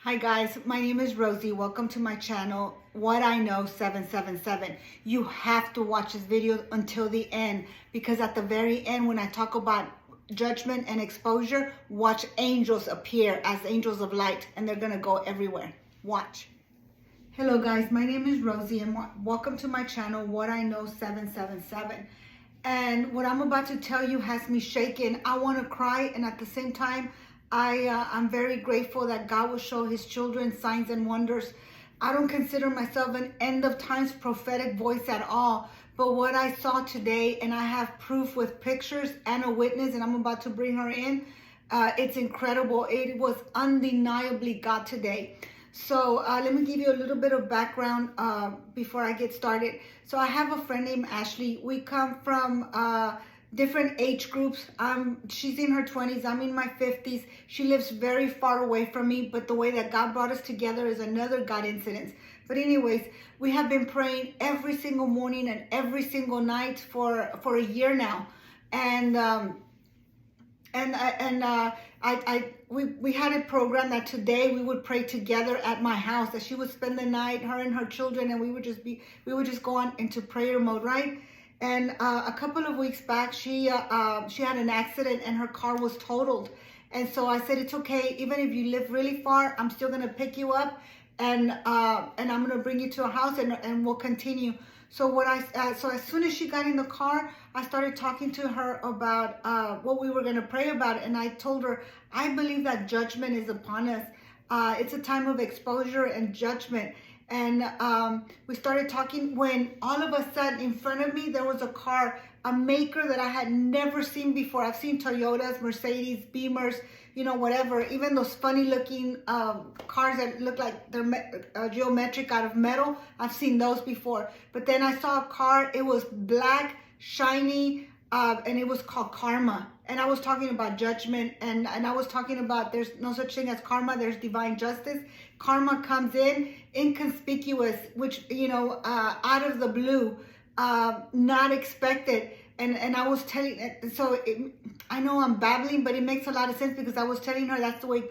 Hi guys, my name is Rosie. Welcome to my channel, What I Know 777. You have to watch this video until the end because at the very end when I talk about judgment and exposure, watch angels appear as angels of light and they're going to go everywhere. Watch. Hello guys, my name is Rosie and welcome to my channel, What I Know 777. And what I'm about to tell you has me shaken. I want to cry, and at the same time, I'm very grateful that God will show his children signs and wonders. I don't consider myself an end of times prophetic voice at all. But what I saw today, and I have proof with pictures and a witness, and I'm about to bring her in, it's incredible. It was undeniably God today. So let me give you a little bit of background before I get started. So I have a friend named Ashley. We come from different age groups. She's in her 20s. I'm in my 50s. She lives very far away from me, but the way that God brought us together is another God incident. But anyways, we have been praying every single morning and every single night for a year now. We had a program that today we would pray together at my house, that she would spend the night, her and her children, and we would just go on into prayer mode, right? And a couple of weeks back, she had an accident and her car was totaled. And so I said, it's okay, even if you live really far, I'm still gonna pick you up and I'm gonna bring you to a house and we'll continue. So so as soon as she got in the car, I started talking to her about what we were going to pray about. And I told her, I believe that judgment is upon us. It's a time of exposure and judgment. And we started talking when all of a sudden in front of me, there was a car, a maker that I had never seen before. I've seen Toyotas, Mercedes, Beamers, you know, whatever. Even those funny looking cars that look like they're geometric out of metal. I've seen those before. But then I saw a car, it was black, shiny, and it was called Karma. And I was talking about judgment, and I was talking about there's no such thing as karma, there's divine justice. Karma comes in inconspicuous, which, you know, out of the blue, not expected. And I was telling, I know I'm babbling, but it makes a lot of sense because I was telling her that's the way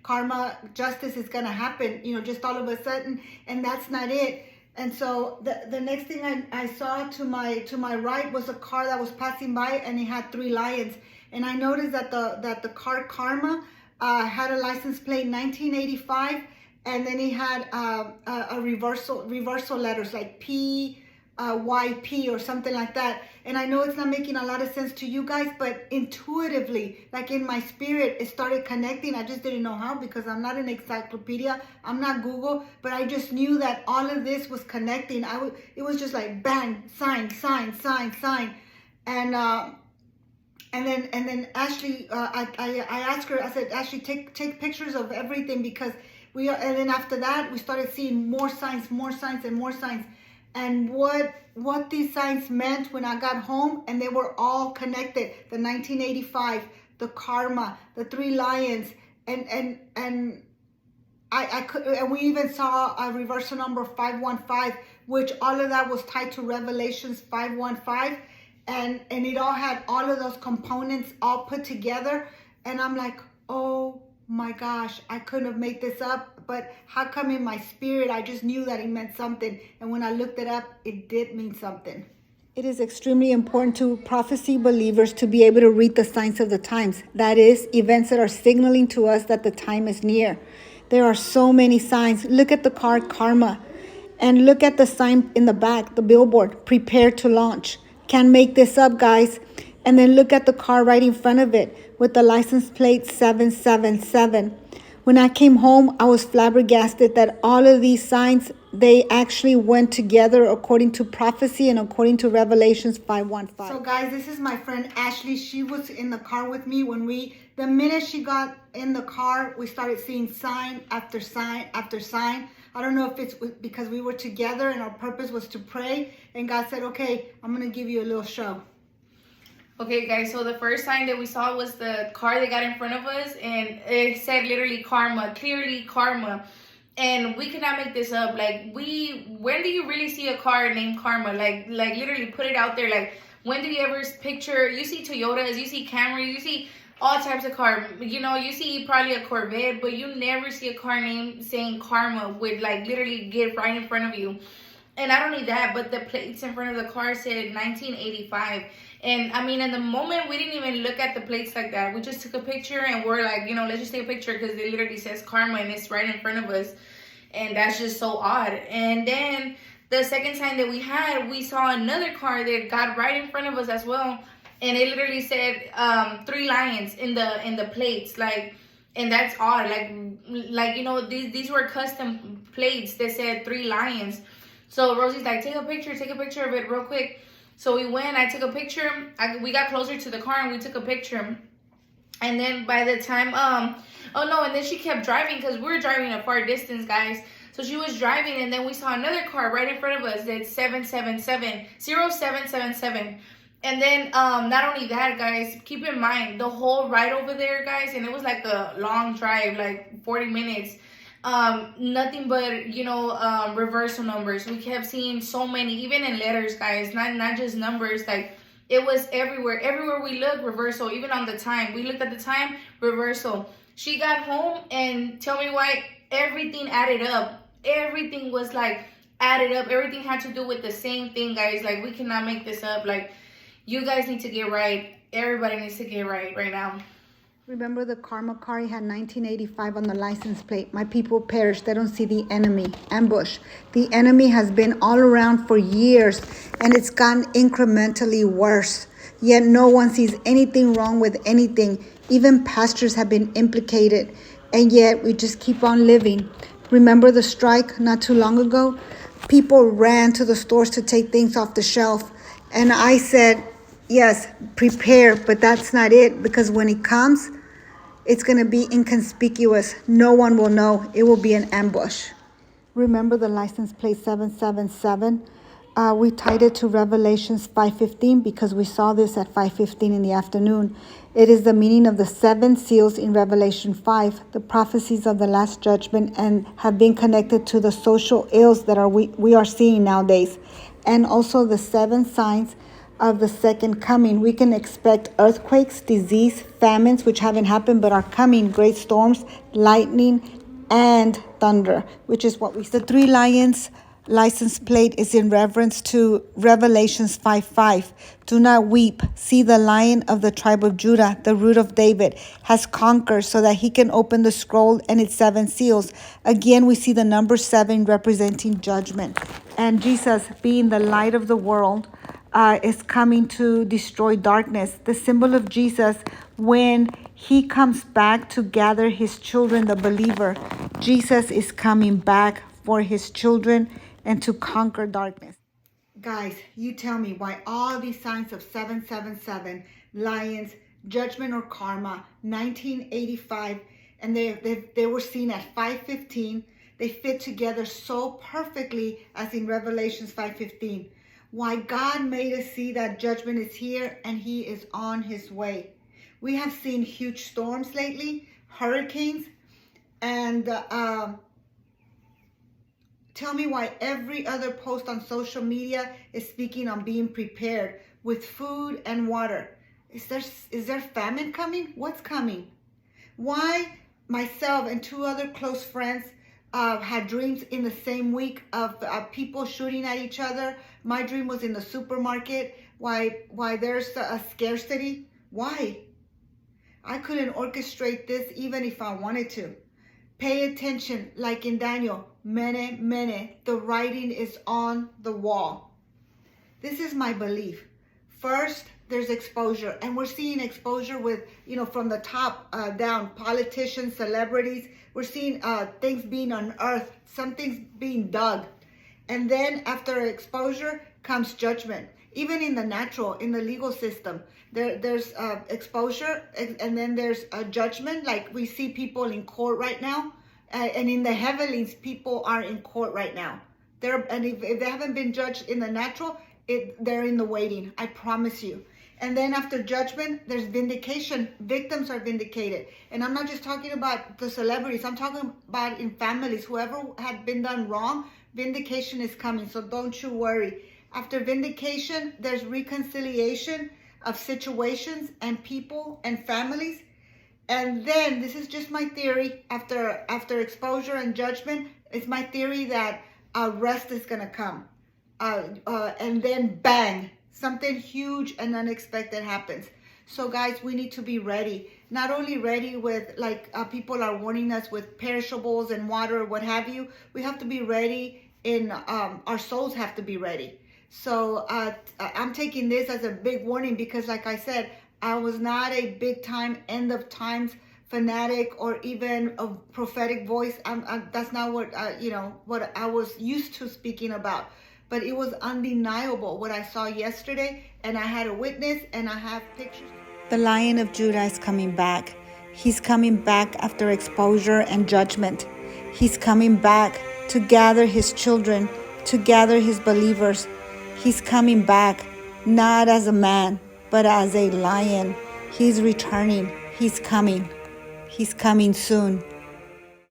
karma, justice is going to happen, you know, just all of a sudden, and that's not it. And so the next thing I saw to my right was a car that was passing by, and it had 3 lions. And I noticed that the car Karma had a license plate 1985, and then it had a reversal letters like PYP or something like that. And I know it's not making a lot of sense to you guys, but intuitively, like in my spirit, it started connecting. I just didn't know how because I'm not an encyclopedia. I'm not Google, but I just knew that all of this was connecting. It was just like bang, sign. And then Ashley, I asked her, I said, Ashley, take pictures of everything because and then after that, we started seeing more signs. And what these signs meant when I got home, and they were all connected. The 1985, the Karma, the 3 lions, and we even saw a reversal number 515, which all of that was tied to Revelations 515. And it all had all of those components all put together. And I'm like, oh my gosh, I couldn't have made this up. But how come in my spirit, I just knew that it meant something. And when I looked it up, it did mean something. It is extremely important to prophecy believers to be able to read the signs of the times. That is, events that are signaling to us that the time is near. There are so many signs. Look at the card Karma. And look at the sign in the back, the billboard, prepare to launch. Can't make this up, guys. And then look at the car right in front of it with the license plate 777. When I came home, I was flabbergasted that all of these signs, they actually went together according to prophecy and according to Revelations 515. So guys, this is my friend Ashley. She was in the car with me the minute she got in the car, we started seeing sign after sign after sign. I don't know if it's because we were together and our purpose was to pray. And God said, okay, I'm going to give you a little show. Okay, guys, so the first sign that we saw was the car that got in front of us, and it said literally Karma, clearly Karma. And we cannot make this up. Like, when do you really see a car named Karma? Like literally put it out there. Like, when do you ever picture, you see Toyotas, you see Camry, you see all types of car. You know, you see probably a Corvette, but you never see a car name saying Karma with like literally get right in front of you. And I don't need that, but the plates in front of the car said 1985. And I mean, in the moment, we didn't even look at the plates like that. We just took a picture and we're like, you know, let's just take a picture because it literally says Karma and it's right in front of us. And that's just so odd. And then the second time that we saw another car that got right in front of us as well. And it literally said 3 lions in the plates, like, and that's odd. Like you know, these were custom plates that said 3 lions. So Rosie's like, take a picture of it real quick. So we went, I took a picture. We got closer to the car and we took a picture. And then by the time, oh no, and then she kept driving because we were driving a far distance, guys. So she was driving and then we saw another car right in front of us that's 0777. And then not only that, guys, keep in mind the whole ride over there, guys, and it was like a long drive, like 40 minutes. Nothing but, you know, reversal numbers. We kept seeing so many, even in letters, guys, not just numbers. Like, it was everywhere we looked, reversal. Even on the time, we looked at the time, reversal. She got home and tell me why, everything added up. Everything was like added up. Everything had to do with the same thing, guys. Like, we cannot make this up. Like, you guys need to get right. Everybody needs to get right now. Remember the Karma car? He had 1985 on the license plate. My people perish. They don't see the enemy. Ambush. The enemy has been all around for years, and it's gotten incrementally worse. Yet no one sees anything wrong with anything. Even pastors have been implicated, and yet we just keep on living. Remember the strike not too long ago? People ran to the stores to take things off the shelf, and I said, yes, prepare, but that's not it, because when it comes, it's going to be inconspicuous. No one will know. It will be an ambush. Remember the license plate 777? We tied it to Revelations 5:15 because we saw this at 5:15 in the afternoon. It is the meaning of the 7 seals in Revelation 5, the prophecies of the last judgment, and have been connected to the social ills that we are seeing nowadays, and also the 7 signs of the second coming. We can expect earthquakes, disease, famines, which haven't happened but are coming, great storms, lightning, and thunder, which is what we see. The 3 lions license plate is in reference to Revelations 5:5. Do not weep. See, the Lion of the tribe of Judah, the root of David, has conquered so that he can open the scroll and its 7 seals. Again, we see the number 7 representing judgment. And Jesus, being the light of the world, is coming to destroy darkness. The symbol of Jesus, when he comes back to gather his children, the believer, Jesus is coming back for his children and to conquer darkness. Guys, you tell me why all these signs of 777, lions, judgment or karma, 1985, and they were seen at 5:15. They fit together so perfectly as in Revelations 5:15. Why God made us see that judgment is here and he is on his way. We have seen huge storms lately, hurricanes, and tell me why every other post on social media is speaking on being prepared with food and water. Is there famine coming? What's coming? Why myself and 2 other close friends had dreams in the same week of people shooting at each other. My dream was in the supermarket. Why there's a scarcity? Why? I couldn't orchestrate this even if I wanted to. Pay attention, like in Daniel. Mene, the writing is on the wall. This is my belief. First, there's exposure, and we're seeing exposure with, from the top down, politicians, celebrities. We're seeing things being unearthed, some things being dug. And then after exposure comes judgment. Even in the natural, in the legal system, there's exposure, and then there's a judgment. Like we see people in court right now, and in the heavenlies, people are in court right now. And if they haven't been judged in the natural, they're in the waiting. I promise you. And then after judgment, there's vindication. Victims are vindicated. And I'm not just talking about the celebrities. I'm talking about in families. Whoever had been done wrong, vindication is coming. So don't you worry. After vindication, there's reconciliation of situations and people and families. And then this is just my theory. After exposure and judgment, it's my theory that rest is gonna come, and then bang, something huge and unexpected happens. So guys, we need to be ready. Not only ready with people are warning us with perishables and water or what have you. We have to be ready in our souls have to be ready. So I'm taking this as a big warning because, like I said, I was not a big time end of times fanatic or even a prophetic voice. That's not what what I was used to speaking about. But it was undeniable what I saw yesterday, and I had a witness, and I have pictures. The Lion of Judah is coming back. He's coming back after exposure and judgment. He's coming back to gather his children, to gather his believers. He's coming back not as a man, but as a lion. He's returning. He's coming. He's coming soon.